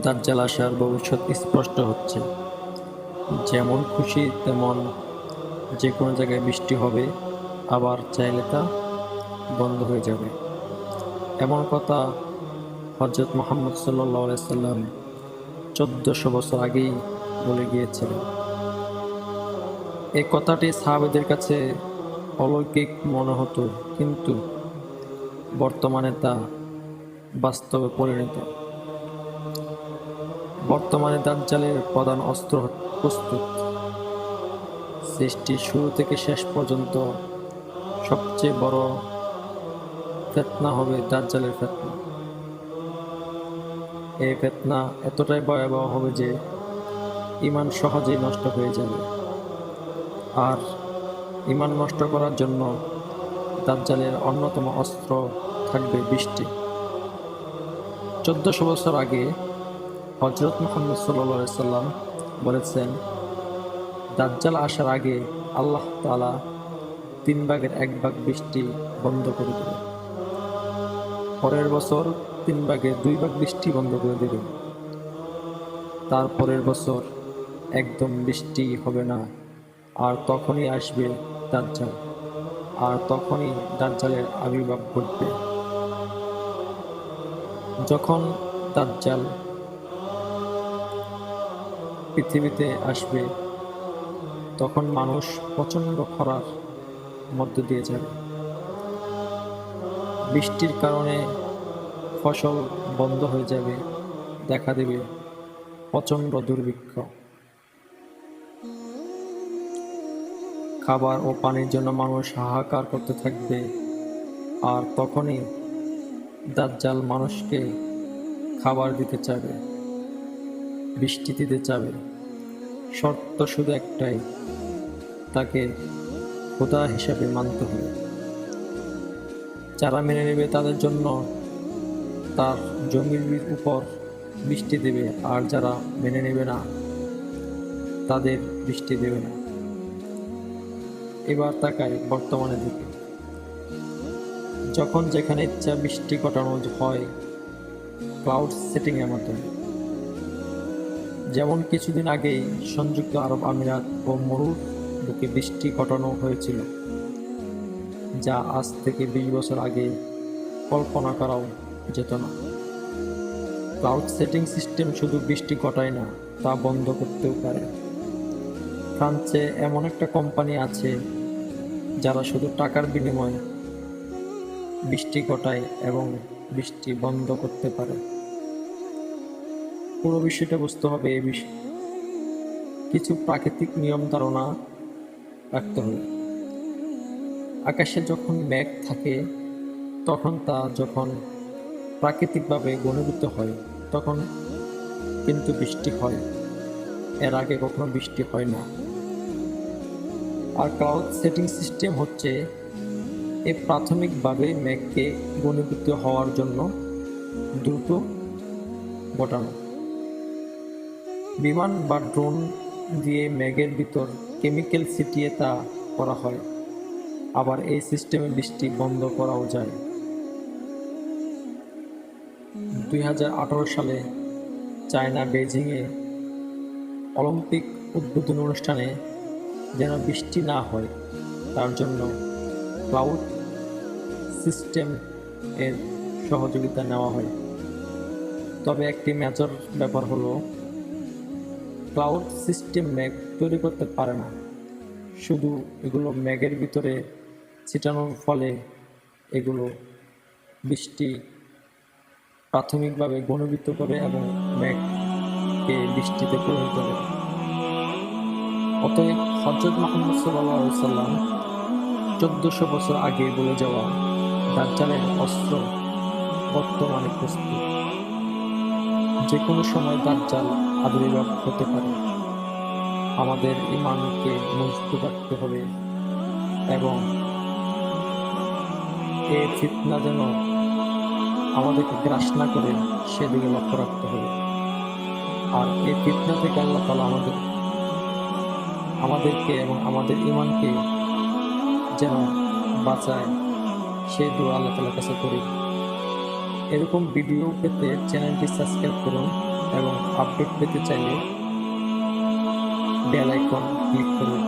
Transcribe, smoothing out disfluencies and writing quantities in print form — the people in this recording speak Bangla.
দাজ্জাল আসার ভবিষ্যৎ স্পষ্ট হচ্ছে। যেমন খুশি তেমন যে কোনো জায়গায় বৃষ্টি হবে, আবার চাইলে তা বন্ধ হয়ে যাবে। এমন কথা হযরত মুহাম্মদ সাল্লাল্লাহু আলাইহি সাল্লাম 1400 বছর আগেই বলে গিয়েছিলেন। এই কথাটি সাহাবাদের কাছে অলৌকিক মনে হতো, কিন্তু বর্তমানে তা বাস্তবে পরিণত। বর্তমানে দাজ্জালের প্রধান অস্ত্র প্রস্তুত। সৃষ্টির শুরু থেকে শেষ পর্যন্ত সবচেয়ে বড় ফিতনা হবে দাজ্জালের ফিতনা। এই ফিতনা এতটাই ভয়াবহ হবে যে ঈমান সহজেই নষ্ট হয়ে যাবে। আর ঈমান নষ্ট করার জন্য দাজ্জালের অন্যতম অস্ত্র থাকবে বৃষ্টি। 1400 বছর আগে হযরত মুহাম্মদ সাল্লাল্লাহু আলাইহি সাল্লাম বলেছেন, দাজ্জাল আসার আগে আল্লাহ তাআলা 3 ভাগের 1 ভাগ বৃষ্টি বন্ধ করে দেবেন। পরের বছর 3 ভাগের 2 ভাগ বৃষ্টি বন্ধ করে দেবেন। তারপরের বছর একদম বৃষ্টি হবে না, আর তখনই আসবে দাজ্জাল, আর তখনই দাজ্জালের আবির্ভাব ঘটবে। যখন দাজ্জাল পৃথিবীতে আসবে, তখন মানুষ প্রচণ্ড খরার মধ্য দিয়ে যাবে। বৃষ্টির কারণে ফসল বন্ধ হয়ে যাবে, দেখা দেবে প্রচণ্ড দুর্ভিক্ষ। খাবার ও পানির জন্য মানুষ হাহাকার করতে থাকবে, আর তখনই দাজ্জাল মানুষকে খাবার দিতে চাবে, বৃষ্টি দিতে চাবে। শর্ত শুধু একটাই, তাকে খোদা হিসাবে মানতে হবে। যারা মেনে নেবে তাদের জন্য তার জমির উপর বৃষ্টি দেবে, আর যারা মেনে নেবে না তাদের বৃষ্টি দেবে না। এবার তাকাই বর্তমানে দিকে। যখন যেখানে ইচ্ছা বৃষ্টি কাটানো হয় ক্লাউড সেটিংয়ের মাধ্যমে। যেমন কিছুদিন আগেই সংযুক্ত আরব আমিরাত ও মরুর বুকে বৃষ্টি কাটানো হয়েছিল, যা আজ থেকে 20 বছর আগে কল্পনা করাও যেত না। ক্লাউড সেটিং সিস্টেম শুধু বৃষ্টি ঘটায় না, তা বন্ধ করতেও পারে। ফ্রান্সে এমন একটা কোম্পানি আছে যারা শুধু টাকার বিনিময়ে বৃষ্টি ঘটায় এবং বৃষ্টি বন্ধ করতে পারে। পুরো বিষয়টা বুঝতে হবে। এই বিষয়ে কিছু প্রাকৃতিক নিয়ম ধারণা রাখতে হবে। আকাশে যখন মেঘ থাকে, তখন তা যখন প্রাকৃতিকভাবে ঘনীভূত হয়, তখন কিন্তু বৃষ্টি হয়। এর আগে কখনো বৃষ্টি হয় না। আর ক্লাউড সেটিং সিস্টেম হচ্ছে এ প্রাথমিকভাবে মেঘকে ঘনীভূত হওয়ার জন্য দ্রুত ঘটানো। বিমান বা ড্রোন দিয়ে মেঘের ভিতর কেমিক্যাল ছিটিয়ে তা করা হয়। আবার এই সিস্টেমে বৃষ্টি বন্ধ করাও যায়। 2018 সালে চায়না বেইজিংয়ে অলিম্পিক উদ্বোধনী অনুষ্ঠানে যেন বৃষ্টি না হয়, তার জন্য ক্লাউড সিস্টেম এর সহযোগিতা নেওয়া হয়। তবে একটি মেজর ব্যাপার হলো, ক্লাউড সিস্টেম মেঘ তৈরি করতে পারে না। শুধু এগুলো মেঘের ভিতরে ছিটানোর ফলে এগুলো বৃষ্টি প্রাথমিকভাবে ঘনীভূত করে এবং মেঘকে বৃষ্টিতে পরিণত করে। অতএব হযরত মুহাম্মদ সাল্লাল্লাহু আলাইহি সাল্লাম 1400 বছর আগে বলে যাওয়া দাজ্জালের অস্ত্র বর্তমানে প্রস্তুত। যে কোনো সময় দাজ্জাল আবির্ভাব হতে পারে। আমাদের ঈমানকে মজবুত রাখতে হবে এবং এই ফিতনা যেন আমাদেরকে গ্রাস না করে সেদিকে লক্ষ্য রাখতে হবে। আর এই ফিতনা থেকে আল্লাহ তাআলা আমাদেরকে এবং আমাদের ঈমানকে যেন বাঁচায়, সেই দোয়া আল্লাহ তাআলার কাছে করি। এরকম ভিডিও পেতে চ্যানেলটি সাবস্ক্রাইব করুন এবং আপডেট পেতে চাইলে বেল আইকন ক্লিক করুন।